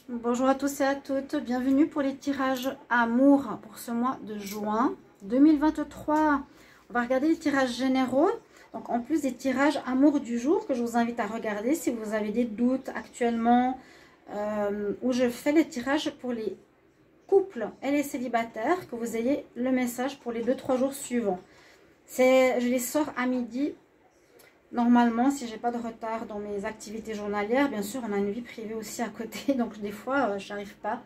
Bonjour à tous et à toutes, bienvenue pour les tirages amour pour ce mois de juin 2023. On va regarder les tirages généraux, donc en plus des tirages amour du jour que je vous invite à regarder si vous avez des doutes actuellement, où je fais les tirages pour les couples et les célibataires, que vous ayez le message pour les 2-3 jours suivants. Je les sors à midi. Normalement, si j'ai pas de retard dans mes activités journalières, bien sûr, on a une vie privée aussi à côté, donc des fois, je n'arrive pas.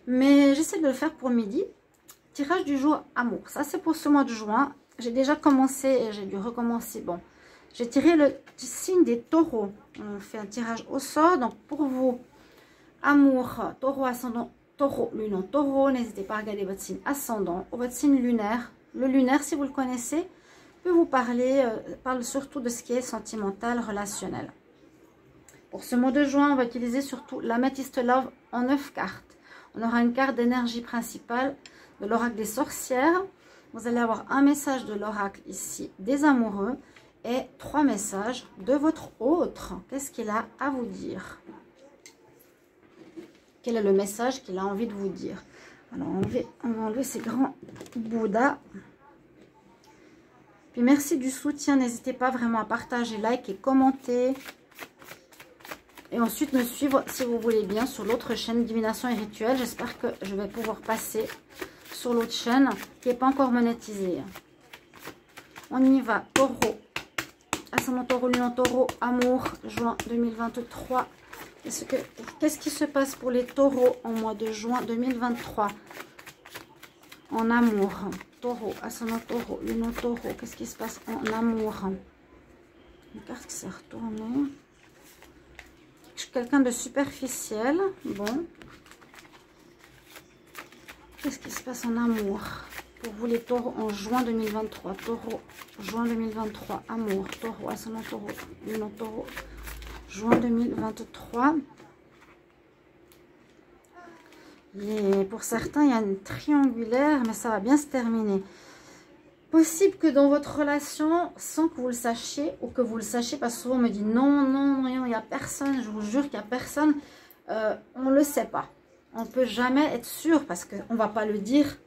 Mais j'essaie de le faire pour midi. Tirage du jour amour. Ça, c'est pour ce mois de juin. J'ai déjà commencé et j'ai dû recommencer. Bon, j'ai tiré le signe des taureaux. On fait un tirage au sort. Donc, pour vous, amour, taureau, ascendant, taureau, lunan, taureau. N'hésitez pas à regarder votre signe ascendant ou votre signe lunaire. Le lunaire, si vous le connaissez, vous parler, parle surtout de ce qui est sentimental, relationnel. Pour ce mois de juin, on va utiliser surtout l'améthyste love en 9 cartes. On aura une carte d'énergie principale de l'oracle des sorcières. Vous allez avoir un message de l'oracle ici des amoureux et 3 messages de votre autre. Qu'est-ce qu'il a à vous dire? Quel est le message qu'il a envie de vous dire? Alors, on va enlever ces grands bouddhas. Puis merci du soutien, n'hésitez pas vraiment à partager, like et commenter. Et ensuite me suivre si vous voulez bien sur l'autre chaîne Divination et Rituel. J'espère que je vais pouvoir passer sur l'autre chaîne qui n'est pas encore monétisée. On y va, taureau, ascendant taureau, lunan taureau, amour, juin 2023. Qu'est-ce qui se passe pour les taureaux en mois de juin 2023 en amour? Taureau, ascendant taureau, lunan taureau, qu'est-ce qui se passe en amour? Une carte qui s'est retournée. Quelqu'un de superficiel. Bon. Qu'est-ce qui se passe en amour pour vous les taureaux en juin 2023? Taureau, juin 2023, amour, taureau, ascendant taureau, lunan taureau, juin 2023. Et pour certains, il y a une triangulaire, mais ça va bien se terminer. Possible que dans votre relation, sans que vous le sachiez, ou que vous le sachiez, parce que souvent on me dit non, non, il n'y a personne, je vous jure qu'il n'y a personne. On ne le sait pas. On ne peut jamais être sûr, parce qu'on ne va pas le dire,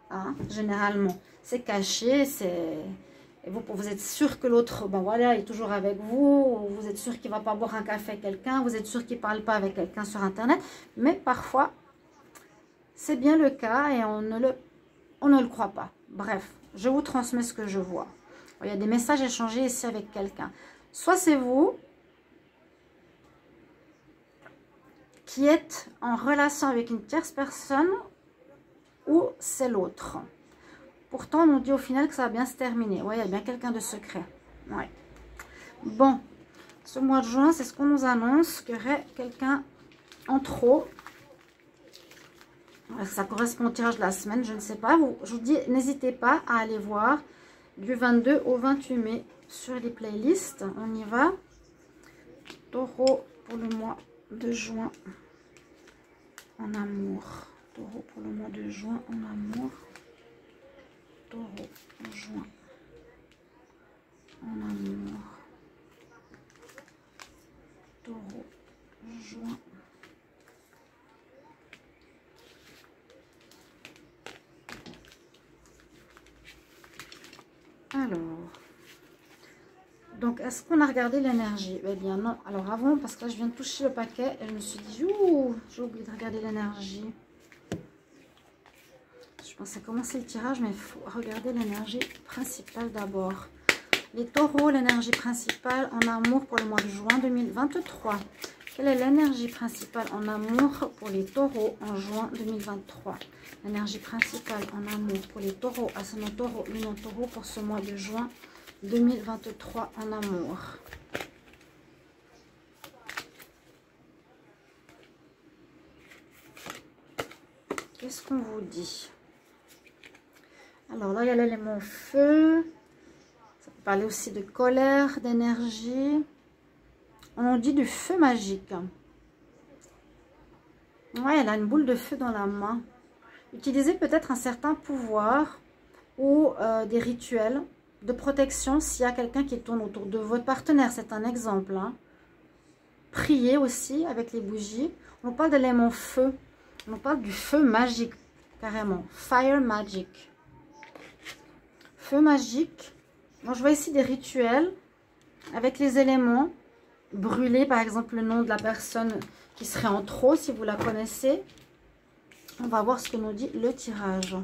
hein, généralement. C'est caché, et vous êtes sûr que l'autre, ben voilà, est toujours avec vous, vous êtes sûr qu'il ne va pas boire un café avec quelqu'un, vous êtes sûr qu'il ne parle pas avec quelqu'un sur Internet, mais parfois, c'est bien le cas et on ne le croit pas. Bref, je vous transmets ce que je vois. Il y a des messages échangés ici avec quelqu'un. Soit c'est vous qui êtes en relation avec une tierce personne ou c'est l'autre. Pourtant, on nous dit au final que ça va bien se terminer. Oui, il y a bien quelqu'un de secret. Ouais. Bon, ce mois de juin, c'est ce qu'on nous annonce, qu'il y aurait quelqu'un en trop. Ça correspond au tirage de la semaine, je ne sais pas. Je vous dis, n'hésitez pas à aller voir du 22 au 28 mai sur les playlists. On y va. Taureau pour le mois de juin en amour. Taureau pour le mois de juin en amour. Taureau en juin en amour. Taureau en juin. Alors, donc, est-ce qu'on a regardé l'énergie? Eh bien, non. Alors, avant, parce que là, je viens de toucher le paquet et je me suis dit, ouh, j'ai oublié de regarder l'énergie. Je pensais commencer le tirage, mais il faut regarder l'énergie principale d'abord. Les taureaux, l'énergie principale en amour pour le mois de juin 2023. Quelle est l'énergie principale en amour pour les taureaux en juin 2023? L'énergie principale en amour pour les taureaux, ascendant taureau, lunan taureau pour ce mois de juin 2023 en amour. Qu'est-ce qu'on vous dit? Alors là, il y a l'élément feu. Ça peut parler aussi de colère, d'énergie. On nous dit du feu magique. Ouais, elle a une boule de feu dans la main. Utilisez peut-être un certain pouvoir ou des rituels de protection s'il y a quelqu'un qui tourne autour de votre partenaire. C'est un exemple. Hein. Priez aussi avec les bougies. On nous parle d'élément feu. On nous parle du feu magique, carrément. Fire magic. Feu magique. Moi, je vois ici des rituels avec les éléments. Brûler, par exemple, le nom de la personne qui serait en trop, si vous la connaissez. On va voir ce que nous dit le tirage.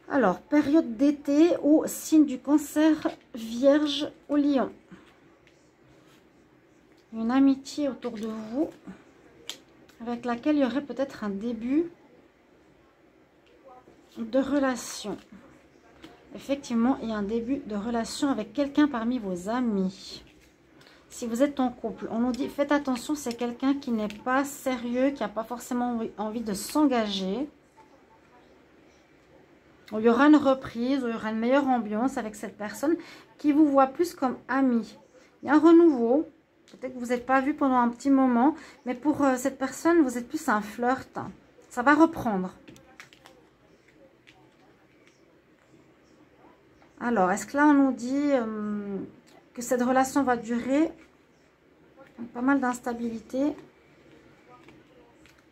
Alors, période d'été ou signe du cancer, vierge ou lion. Une amitié autour de vous avec laquelle il y aurait peut-être un début de relation. Effectivement, il y a un début de relation avec quelqu'un parmi vos amis. Si vous êtes en couple, on nous dit faites attention, c'est quelqu'un qui n'est pas sérieux, qui n'a pas forcément envie de s'engager. Il y aura une reprise, il y aura une meilleure ambiance avec cette personne qui vous voit plus comme ami. Il y a un renouveau. Peut-être que vous n'êtes pas vu pendant un petit moment, mais pour cette personne, vous êtes plus un flirt. Ça va reprendre. Alors, est-ce que là, on nous dit que cette relation va durer? Pas mal d'instabilité.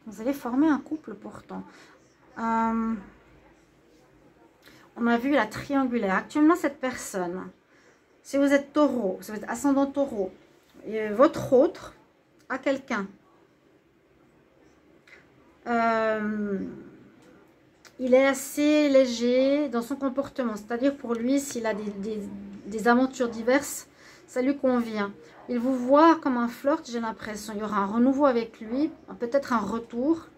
Vous allez former un couple pourtant. On a vu la triangulaire. Actuellement, cette personne, si vous êtes taureau, si vous êtes ascendant taureau, et votre autre a quelqu'un. Il est assez léger dans son comportement. C'est-à-dire pour lui, s'il a des aventures diverses, ça lui convient. Il vous voit comme un flirt, j'ai l'impression. Il y aura un renouveau avec lui, peut-être un retour.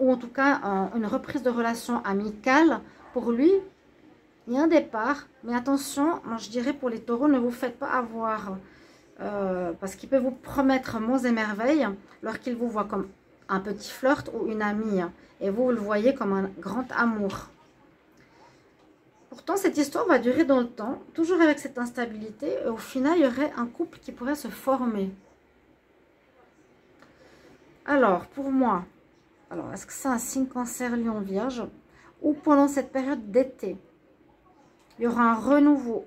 Ou en tout cas, une reprise de relation amicale. Pour lui, il y a un départ. Mais attention, moi je dirais pour les taureaux, ne vous faites pas avoir. Parce qu'il peut vous promettre monts et merveilles, alors qu'il vous voit comme un petit flirt ou une amie. Et vous le voyez comme un grand amour. Pourtant, cette histoire va durer dans le temps, toujours avec cette instabilité. Et au final, il y aurait un couple qui pourrait se former. Alors, pour moi, est-ce que c'est un signe cancer, lion, vierge? Ou pendant cette période d'été, il y aura un renouveau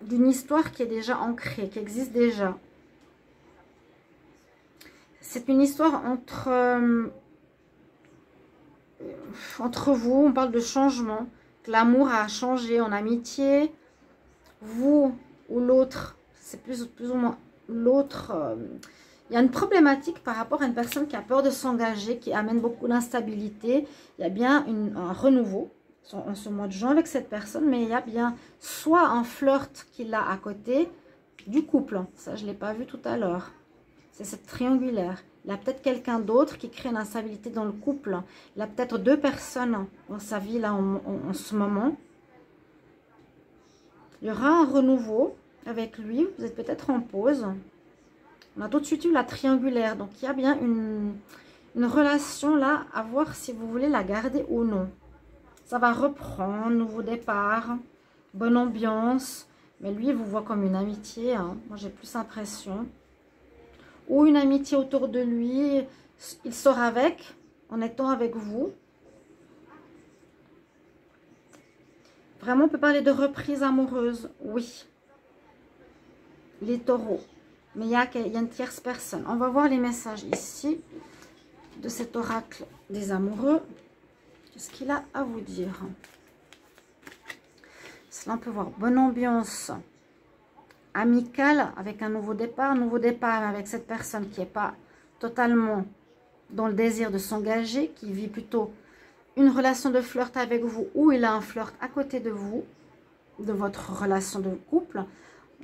d'une histoire qui est déjà ancrée, qui existe déjà. C'est une histoire entre vous, on parle de changement. L'amour a changé en amitié. Vous ou l'autre, c'est plus ou moins l'autre. Il y a une problématique par rapport à une personne qui a peur de s'engager, qui amène beaucoup d'instabilité. Il y a bien un renouveau en ce mois de juin avec cette personne, mais il y a bien soit un flirt qu'il a à côté du couple. Ça, je ne l'ai pas vu tout à l'heure. C'est cette triangulaire. Il y a peut-être quelqu'un d'autre qui crée une instabilité dans le couple. Il y a peut-être deux personnes dans sa vie là en ce moment. Il y aura un renouveau avec lui. Vous êtes peut-être en pause. On a tout de suite eu la triangulaire. Donc, il y a bien une relation là à voir si vous voulez la garder ou non. Ça va reprendre, nouveau départ, bonne ambiance. Mais lui, il vous voit comme une amitié. Hein. Moi, j'ai plus l'impression. Ou une amitié autour de lui. Il sort avec, en étant avec vous. Vraiment, on peut parler de reprise amoureuse. Oui. Les taureaux. Mais il y a une tierce personne. On va voir les messages ici de cet oracle des amoureux. Qu'est-ce qu'il a à vous dire? Cela, on peut voir bonne ambiance amicale avec un nouveau départ avec cette personne qui n'est pas totalement dans le désir de s'engager, qui vit plutôt une relation de flirt avec vous ou il a un flirt à côté de vous, de votre relation de couple.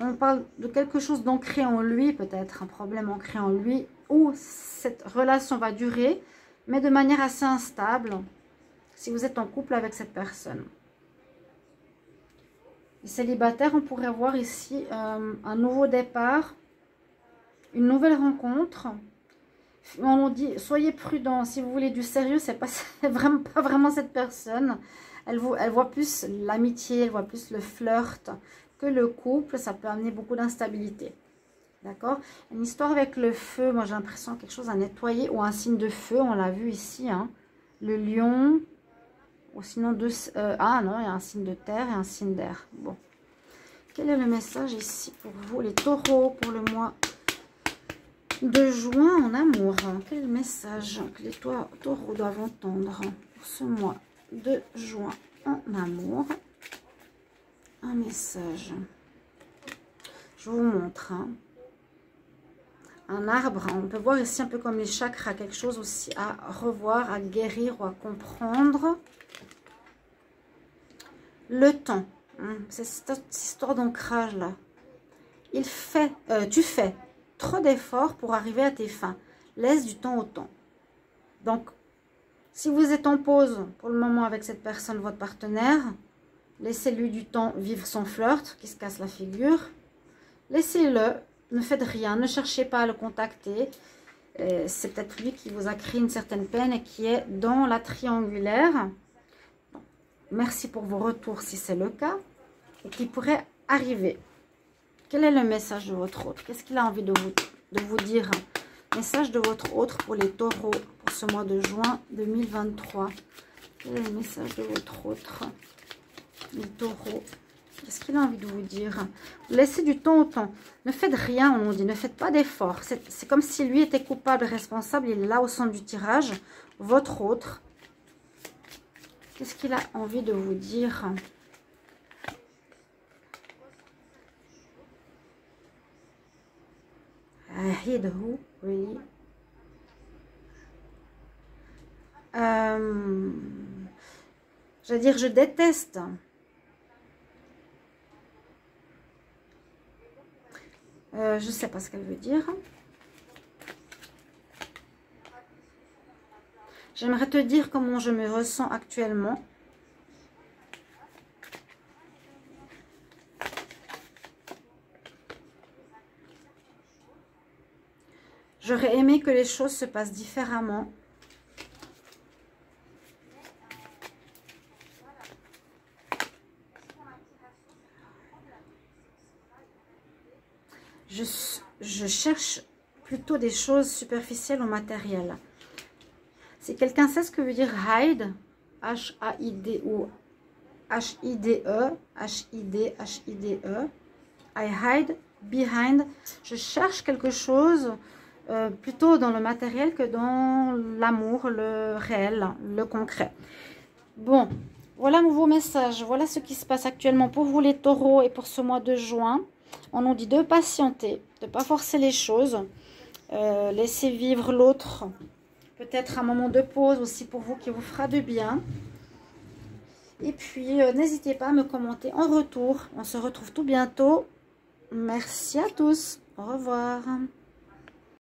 On parle de quelque chose d'ancré en lui, peut-être un problème ancré en lui, où cette relation va durer, mais de manière assez instable, si vous êtes en couple avec cette personne. Les célibataires, on pourrait voir ici un nouveau départ, une nouvelle rencontre. On nous dit, soyez prudents, si vous voulez du sérieux, c'est pas vraiment cette personne. Elle voit plus l'amitié, elle voit plus le flirt que le couple. Ça peut amener beaucoup d'instabilité. D'accord? Une histoire avec le feu, moi j'ai l'impression quelque chose à nettoyer ou un signe de feu, on l'a vu ici. Hein. Le lion, ou sinon non, il y a un signe de terre et un signe d'air. Bon. Quel est le message ici pour vous, les taureaux, pour le mois de juin en amour? Quel est le message que les taureaux doivent entendre pour ce mois de juin en amour? Un message. Je vous montre. Hein. Un arbre, on peut voir ici un peu comme les chakras, quelque chose aussi à revoir, à guérir ou à comprendre. Le temps, c'est cette histoire d'ancrage là. Tu fais trop d'efforts pour arriver à tes fins. Laisse du temps au temps. Donc, si vous êtes en pause pour le moment avec cette personne, votre partenaire, laissez-lui du temps vivre son flirt, qui se casse la figure. Laissez-le. Ne faites rien, ne cherchez pas à le contacter. C'est peut-être lui qui vous a créé une certaine peine et qui est dans la triangulaire. Bon, merci pour vos retours si c'est le cas. Et qui pourrait arriver. Quel est le message de votre autre? Qu'est-ce qu'il a envie de vous dire? Message de votre autre pour les taureaux pour ce mois de juin 2023. Quel est le message de votre autre? Les taureaux. Qu'est-ce qu'il a envie de vous dire? Laissez du temps au temps. Ne faites rien, on nous dit. Ne faites pas d'efforts. C'est comme si lui était coupable, responsable. Il est là au centre du tirage. Votre autre. Qu'est-ce qu'il a envie de vous dire? I hate who, really? Je veux dire, je déteste. Je ne sais pas ce qu'elle veut dire. J'aimerais te dire comment je me ressens actuellement. J'aurais aimé que les choses se passent différemment. Je cherche plutôt des choses superficielles ou matérielles. Si quelqu'un sait ce que veut dire hide, H-A-I-D ou H-I-D-E, H-I-D, H-I-D-E, I hide, behind, je cherche quelque chose plutôt dans le matériel que dans l'amour, le réel, le concret. Bon, voilà vos messages, voilà ce qui se passe actuellement pour vous les taureaux et pour ce mois de juin. On nous dit de patienter, de ne pas forcer les choses, laisser vivre l'autre, peut-être un moment de pause aussi pour vous qui vous fera du bien. Et puis, n'hésitez pas à me commenter en retour. On se retrouve tout bientôt. Merci à tous. Au revoir.